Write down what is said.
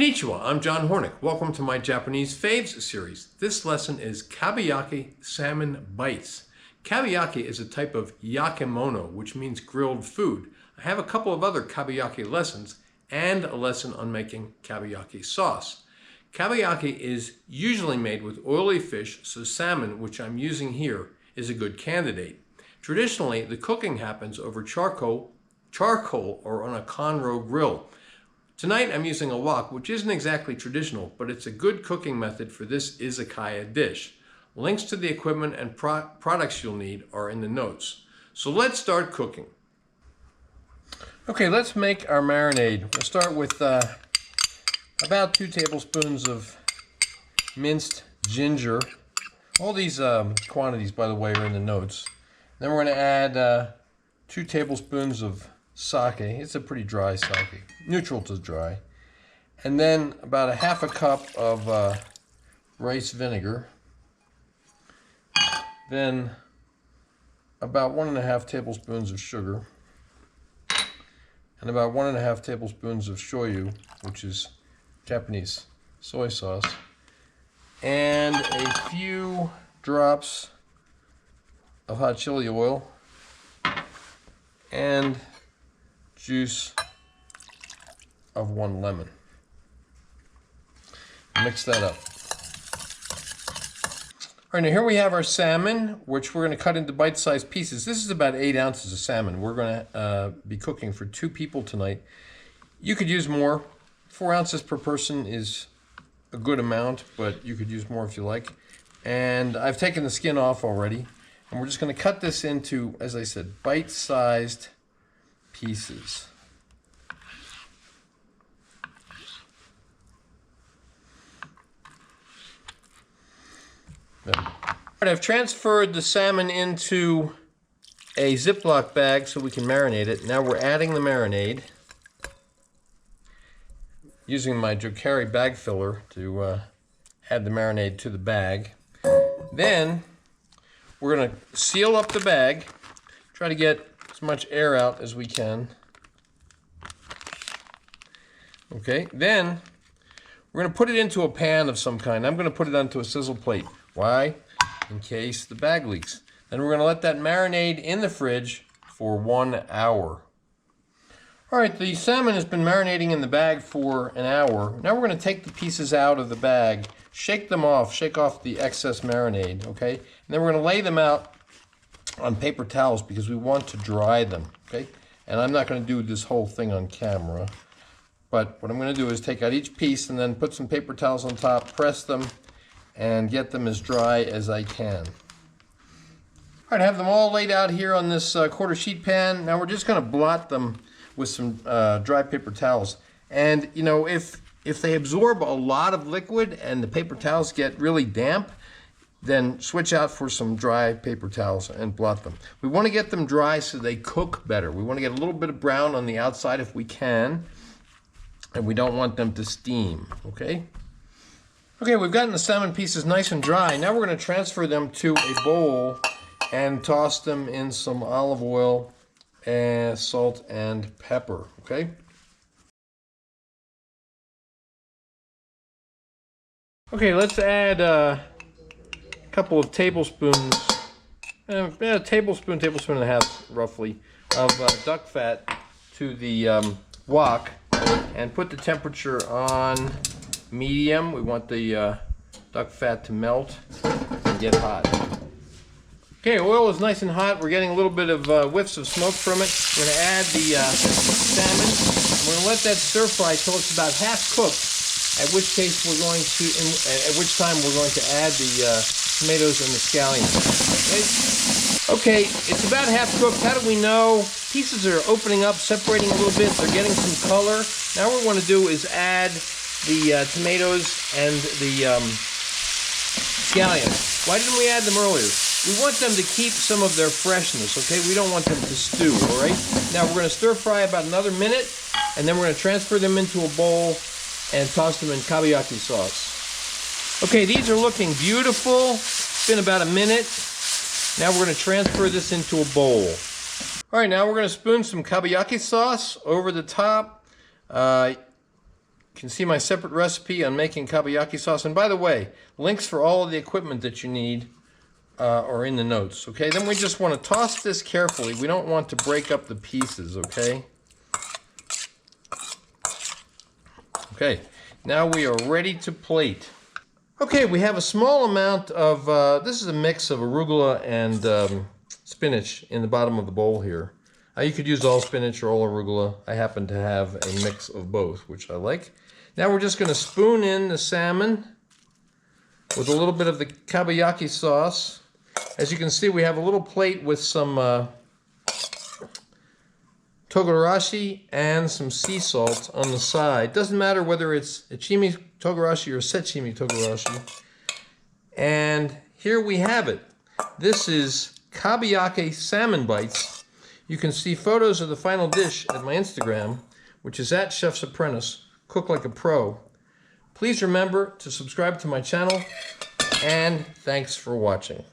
Konnichiwa, I'm John Hornick. Welcome to my Japanese Faves series. This lesson is Kabayaki Salmon Bites. Kabayaki is a type of yakimono, which means grilled food. I have a couple of other kabayaki lessons and a lesson on making kabayaki sauce. Kabayaki is usually made with oily fish, so salmon, which I'm using here, is a good candidate. Traditionally, the cooking happens over charcoal or on a Conroe grill. Tonight I'm using a wok, which isn't exactly traditional, but it's a good cooking method for this izakaya dish. Links to the equipment and products you'll need are in the notes. So let's start cooking. Okay, let's make our marinade. We'll start with about 2 tablespoons of minced ginger. All these quantities, by the way, are in the notes. Then we're going to add 2 tablespoons of sake. It's a pretty dry sake, neutral to dry. And then about a half a cup of rice vinegar. Then about 1.5 tablespoons of sugar. And about 1.5 tablespoons of shoyu, which is Japanese soy sauce. And a few drops of hot chili oil. And juice of 1 lemon. Mix that up. All right, now here we have our salmon, which we're going to cut into bite-sized pieces. This is about 8 ounces of salmon. We're going to be cooking for 2 people tonight. You could use more. 4 ounces per person is a good amount, but you could use more if you like. And I've taken the skin off already. And we're just going to cut this into, as I said, bite-sized pieces. All right, I've transferred the salmon into a Ziploc bag so we can marinate it. Now we're adding the marinade using my Jokari bag filler to add the marinade to the bag. Then we're going to seal up the bag, try to get as much air out as we can. Okay, then we're going to put it into a pan of some kind. I'm going to put it onto a sizzle plate. Why? In case the bag leaks. Then we're going to let that marinade in the fridge for 1 hour. All right, the salmon has been marinating in the bag for an hour. Now we're going to take the pieces out of the bag, shake them off, shake off the excess marinade, okay? And then we're going to lay them out on paper towels because we want to dry them, okay? And I'm not going to do this whole thing on camera, but what I'm going to do is take out each piece and then put some paper towels on top, press them, and get them as dry as I can. All right, I have them all laid out here on this quarter sheet pan. Now we're just going to blot them with some dry paper towels. And you know, if they absorb a lot of liquid and the paper towels get really damp, then switch out for some dry paper towels and blot them. We want to get them dry so they cook better. We want to get a little bit of brown on the outside if we can, and we don't want them to steam, okay? Okay, we've gotten the salmon pieces nice and dry. Now we're going to transfer them to a bowl and toss them in some olive oil and salt and pepper, okay? Okay, let's add a couple of tablespoons, a tablespoon and a half roughly, of duck fat to the wok and put the temperature on medium. We want the duck fat to melt and get hot. Okay, oil is nice and hot. We're getting a little bit of whiffs of smoke from it. We're going to add the salmon. We're going to let that stir fry till it's about half cooked. At which case we're going to, at which time we're going to add the tomatoes and the scallion. Okay, it's about half cooked. How do we know? Pieces are opening up, separating a little bit. They're getting some color. Now what we want to do is add the tomatoes and the scallion. Why didn't we add them earlier? We want them to keep some of their freshness, okay? We don't want them to stew, all right? Now we're going to stir fry about another minute, and then we're going to transfer them into a bowl and toss them in kabayaki sauce. Okay, these are looking beautiful. It's been about a minute. Now we're going to transfer this into a bowl. All right, now we're going to spoon some kabayaki sauce over the top. You You can see my separate recipe on making kabayaki sauce. And by the way, links for all of the equipment that you need are in the notes. Okay, then we just want to toss this carefully. We don't want to break up the pieces, okay? Okay, now we are ready to plate. Okay, we have a small amount of, this is a mix of arugula and spinach in the bottom of the bowl here. You could use all spinach or all arugula. I happen to have a mix of both, which I like. Now we're just going to spoon in the salmon with a little bit of the kabayaki sauce. As you can see, we have a little plate with some togarashi and some sea salt on the side. Doesn't matter whether it's echimi togarashi or sashimi togarashi. And here we have it. This is Kabayaki salmon bites. You can see photos of the final dish at my Instagram, which is at Chef's Apprentice, Cook Like a Pro. Please remember to subscribe to my channel, and thanks for watching.